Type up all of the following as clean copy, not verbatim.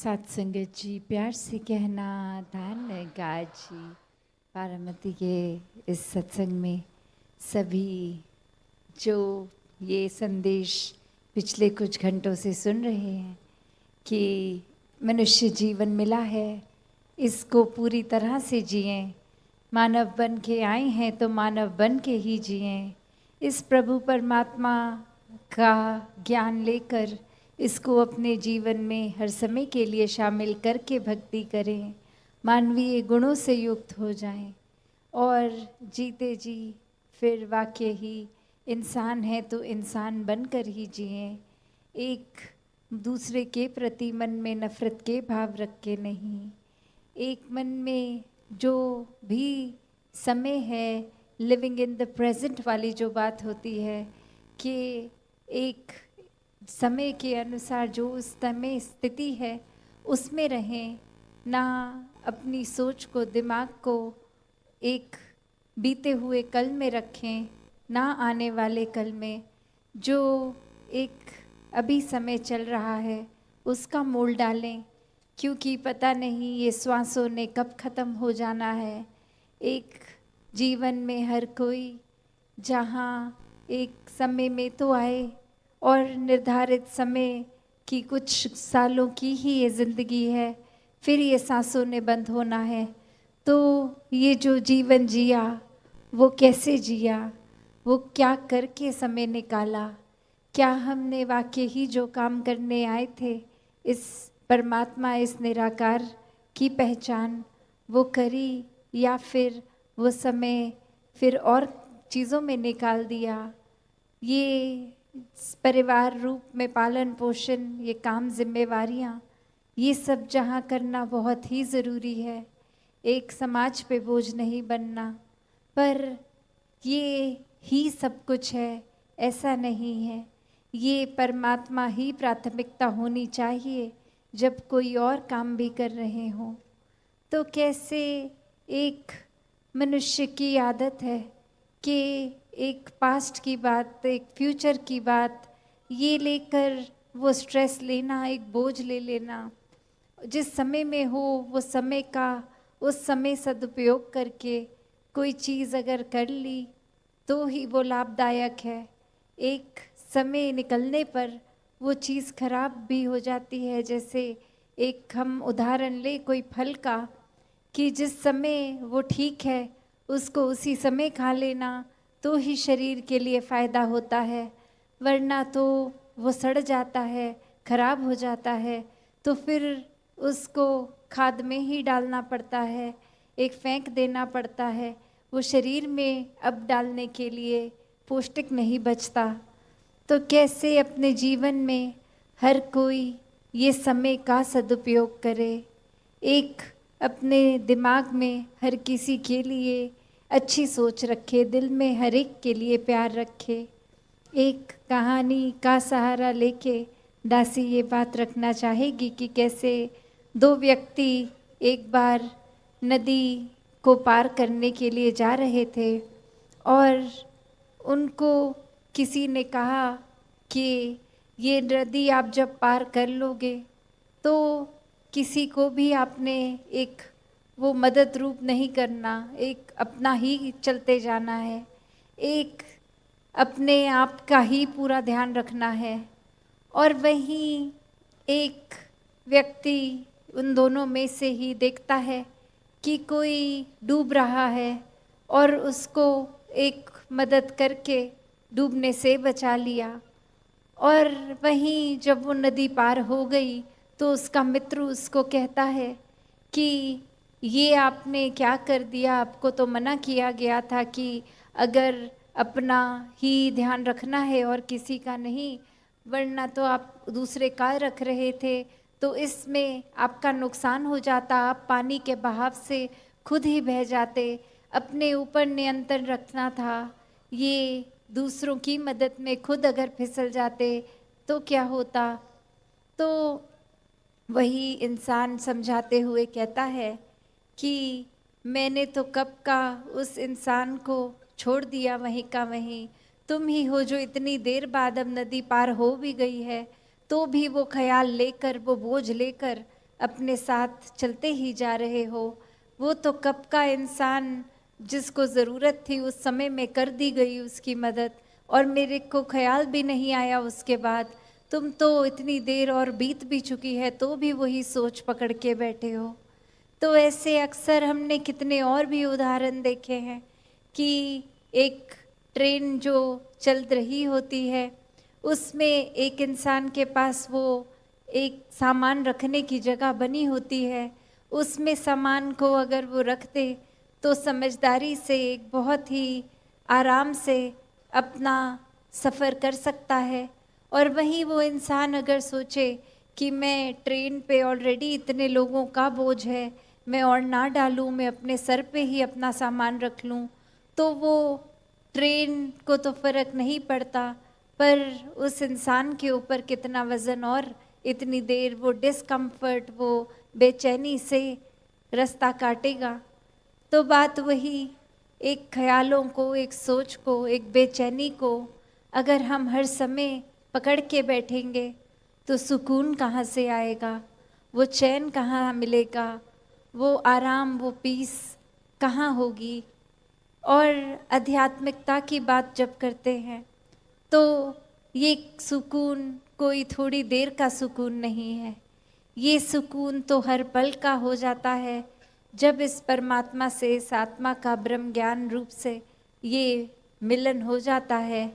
साथ संगत जी, प्यार से कहना धन गाजी। पारामती के इस सत्संग में सभी जो ये संदेश पिछले कुछ घंटों से सुन रहे हैं कि मनुष्य जीवन मिला है, इसको पूरी तरह से जिएं। मानव बन के आए हैं तो मानव बन के ही जिएं। इस प्रभु परमात्मा का ज्ञान लेकर इसको अपने जीवन में हर समय के लिए शामिल करके भक्ति करें, मानवीय गुणों से युक्त हो जाएं और जीते जी फिर वाकई ही इंसान है तो इंसान बनकर ही जिएं। एक दूसरे के प्रति मन में नफरत के भाव रख के नहीं, एक मन में जो भी समय है, लिविंग इन द प्रेजेंट वाली जो बात होती है कि एक समय के अनुसार जो उस समय स्थिति है उसमें रहें, ना अपनी सोच को, दिमाग को एक बीते हुए कल में रखें, ना आने वाले कल में। जो एक अभी समय चल रहा है उसका मोल डालें, क्योंकि पता नहीं ये श्वासों ने कब ख़त्म हो जाना है। एक जीवन में हर कोई जहाँ एक समय में तो आए और निर्धारित समय की कुछ सालों की ही ये ज़िंदगी है, फिर ये सांसों ने बंद होना है। तो ये जो जीवन जिया वो कैसे जिया, वो क्या करके समय निकाला, क्या हमने वाकई ही जो काम करने आए थे इस परमात्मा, इस निराकार की पहचान वो करी, या फिर वो समय फिर और चीज़ों में निकाल दिया। ये परिवार रूप में पालन पोषण, ये काम जिम्मेवारियाँ, ये सब जहाँ करना बहुत ही ज़रूरी है। एक समाज पे बोझ नहीं बनना, पर ये ही सब कुछ है ऐसा नहीं है। ये परमात्मा ही प्राथमिकता होनी चाहिए जब कोई और काम भी कर रहे हों। तो कैसे एक मनुष्य की आदत है कि एक पास्ट की बात, एक फ्यूचर की बात ये लेकर वो स्ट्रेस लेना, एक बोझ ले लेना। जिस समय में हो वो समय का उस समय सदुपयोग करके कोई चीज़ अगर कर ली तो ही वो लाभदायक है। एक समय निकलने पर वो चीज़ खराब भी हो जाती है। जैसे एक हम उदाहरण ले कोई फल का, कि जिस समय वो ठीक है उसको उसी समय खा लेना तो ही शरीर के लिए फ़ायदा होता है, वरना तो वो सड़ जाता है, खराब हो जाता है, तो फिर उसको खाद में ही डालना पड़ता है, एक फेंक देना पड़ता है। वो शरीर में अब डालने के लिए पौष्टिक नहीं बचता। तो कैसे अपने जीवन में हर कोई ये समय का सदुपयोग करे, एक अपने दिमाग में हर किसी के लिए अच्छी सोच रखे, दिल में हर एक के लिए प्यार रखे। एक कहानी का सहारा लेके दासी ये बात रखना चाहेगी कि कैसे दो व्यक्ति एक बार नदी को पार करने के लिए जा रहे थे और उनको किसी ने कहा कि ये नदी आप जब पार कर लोगे तो किसी को भी आपने एक वो मदद रूप नहीं करना, एक अपना ही चलते जाना है, एक अपने आप का ही पूरा ध्यान रखना है। और वहीं एक व्यक्ति उन दोनों में से ही देखता है कि कोई डूब रहा है और उसको एक मदद करके डूबने से बचा लिया। और वहीं जब वो नदी पार हो गई तो उसका मित्र उसको कहता है कि ये आपने क्या कर दिया, आपको तो मना किया गया था कि अगर अपना ही ध्यान रखना है और किसी का नहीं, वरना तो आप दूसरे का रख रहे थे तो इसमें आपका नुकसान हो जाता, आप पानी के बहाव से खुद ही बह जाते, अपने ऊपर नियंत्रण रखना था। ये दूसरों की मदद में खुद अगर फिसल जाते तो क्या होता। तो वही इंसान समझाते हुए कहता है कि मैंने तो कब का उस इंसान को छोड़ दिया वहीं का वहीं, तुम ही हो जो इतनी देर बाद अब नदी पार हो भी गई है तो भी वो ख्याल लेकर, वो बोझ लेकर अपने साथ चलते ही जा रहे हो। वो तो कब का इंसान जिसको ज़रूरत थी उस समय में कर दी गई उसकी मदद, और मेरे को ख्याल भी नहीं आया उसके बाद। तुम तो इतनी देर और बीत भी चुकी है तो भी वही सोच पकड़ के बैठे हो। तो ऐसे अक्सर हमने कितने और भी उदाहरण देखे हैं कि एक ट्रेन जो चल रही होती है उसमें एक इंसान के पास वो एक सामान रखने की जगह बनी होती है, उसमें सामान को अगर वो रख दे तो समझदारी से एक बहुत ही आराम से अपना सफ़र कर सकता है। और वहीं वो इंसान अगर सोचे कि मैं ट्रेन पे ऑलरेडी इतने लोगों का बोझ है, मैं और ना डालूं, मैं अपने सर पे ही अपना सामान रख लूं, तो वो ट्रेन को तो फ़र्क नहीं पड़ता, पर उस इंसान के ऊपर कितना वज़न और इतनी देर वो डिस्कम्फर्ट, वो बेचैनी से रास्ता काटेगा। तो बात वही, एक ख्यालों को, एक सोच को, एक बेचैनी को अगर हम हर समय पकड़ के बैठेंगे तो सुकून कहाँ से आएगा, वो चैन कहाँ मिलेगा, वो आराम, वो पीस कहाँ होगी। और आध्यात्मिकता की बात जब करते हैं तो ये सुकून कोई थोड़ी देर का सुकून नहीं है, ये सुकून तो हर पल का हो जाता है जब इस परमात्मा से, इस आत्मा का ब्रह्म ज्ञान रूप से ये मिलन हो जाता है।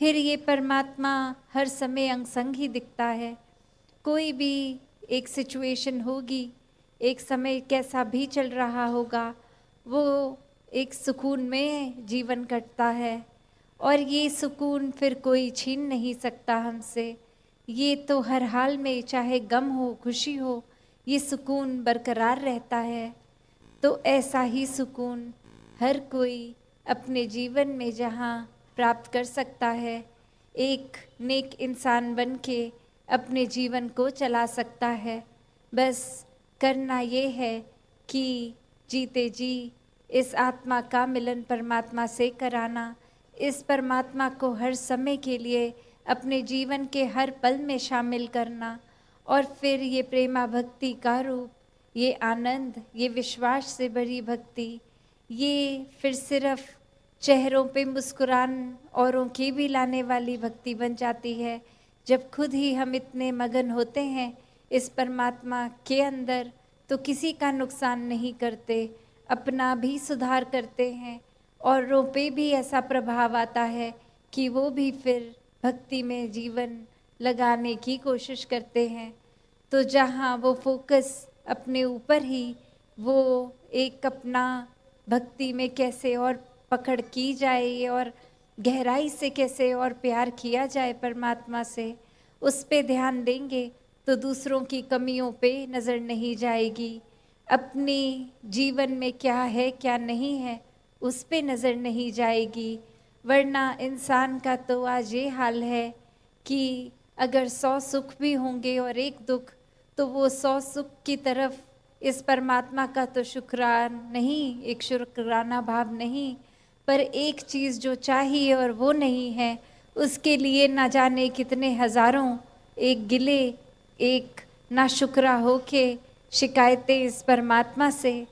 फिर ये परमात्मा हर समय अंग संग ही दिखता है। कोई भी एक सिचुएशन होगी, एक समय कैसा भी चल रहा होगा, वो एक सुकून में जीवन कटता है और ये सुकून फिर कोई छीन नहीं सकता हमसे। ये तो हर हाल में, चाहे गम हो, खुशी हो, ये सुकून बरकरार रहता है। तो ऐसा ही सुकून हर कोई अपने जीवन में जहाँ प्राप्त कर सकता है, एक नेक इंसान बन के अपने जीवन को चला सकता है। बस करना ये है कि जीते जी इस आत्मा का मिलन परमात्मा से कराना, इस परमात्मा को हर समय के लिए अपने जीवन के हर पल में शामिल करना, और फिर ये प्रेमा भक्ति का रूप, ये आनंद, ये विश्वास से भरी भक्ति, ये फिर सिर्फ चेहरों पे मुस्कुरान औरों की भी लाने वाली भक्ति बन जाती है जब खुद ही हम इतने मगन होते हैं इस परमात्मा के अंदर, तो किसी का नुकसान नहीं करते, अपना भी सुधार करते हैं, औरों पे भी ऐसा प्रभाव आता है कि वो भी फिर भक्ति में जीवन लगाने की कोशिश करते हैं। तो जहाँ वो फोकस अपने ऊपर ही, वो एक अपना भक्ति में कैसे और पकड़ की जाए और गहराई से कैसे और प्यार किया जाए परमात्मा से, उस पे ध्यान देंगे तो दूसरों की कमियों पे नज़र नहीं जाएगी, अपनी जीवन में क्या है क्या नहीं है उस पे नज़र नहीं जाएगी। वरना इंसान का तो आज ये हाल है कि अगर 100 सुख भी होंगे और एक दुख, तो वो 100 सुख की तरफ इस परमात्मा का तो शुक्राना नहीं, एक शुक्राना भाव नहीं, पर एक चीज़ जो चाहिए और वो नहीं है, उसके लिए ना जाने कितने हज़ारों एक गिले, एक नाशुक्रा होके शिकायतें इस परमात्मा से।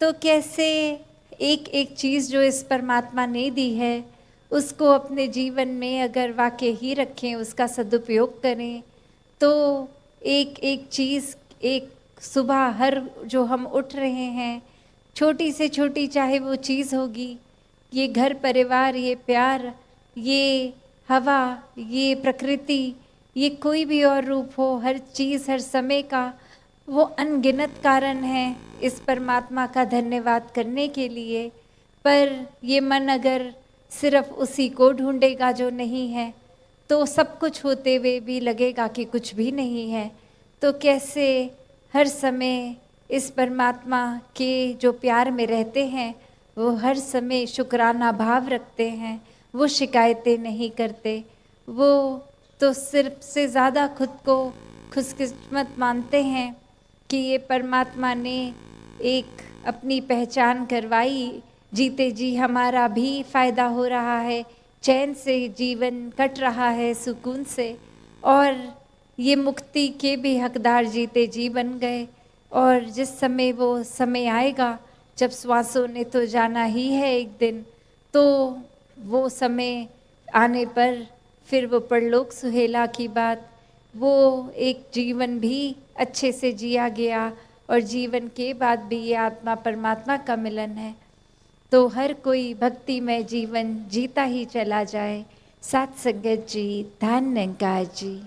तो कैसे एक एक चीज़ जो इस परमात्मा ने दी है उसको अपने जीवन में अगर वाकई ही रखें, उसका सदुपयोग करें, तो एक एक चीज़, एक सुबह हर जो हम उठ रहे हैं, छोटी से छोटी चाहे वो चीज़ होगी, ये घर परिवार, ये प्यार, ये हवा, ये प्रकृति, ये कोई भी और रूप हो, हर चीज़ हर समय का वो अनगिनत कारण है इस परमात्मा का धन्यवाद करने के लिए। पर ये मन अगर सिर्फ उसी को ढूंढेगा जो नहीं है, तो सब कुछ होते हुए भी लगेगा कि कुछ भी नहीं है। तो कैसे हर समय इस परमात्मा के जो प्यार में रहते हैं वो हर समय शुक्राना भाव रखते हैं, वो शिकायतें नहीं करते, वो तो सिर्फ से ज़्यादा खुद को खुशकिस्मत मानते हैं कि ये परमात्मा ने एक अपनी पहचान करवाई, जीते जी हमारा भी फ़ायदा हो रहा है, चैन से जीवन कट रहा है सुकून से। और ये मुक्ति के भी हकदार जीते जी बन गए। और जिस समय वो समय आएगा जब श्वासों ने तो जाना ही है एक दिन, तो वो समय आने पर फिर वो परलोक सुहेला की बात, वो एक जीवन भी अच्छे से जिया गया और जीवन के बाद भी ये आत्मा परमात्मा का मिलन है। तो हर कोई भक्तिमय जीवन जीता ही चला जाए। साथ संगत जी, धन्यवाद जी।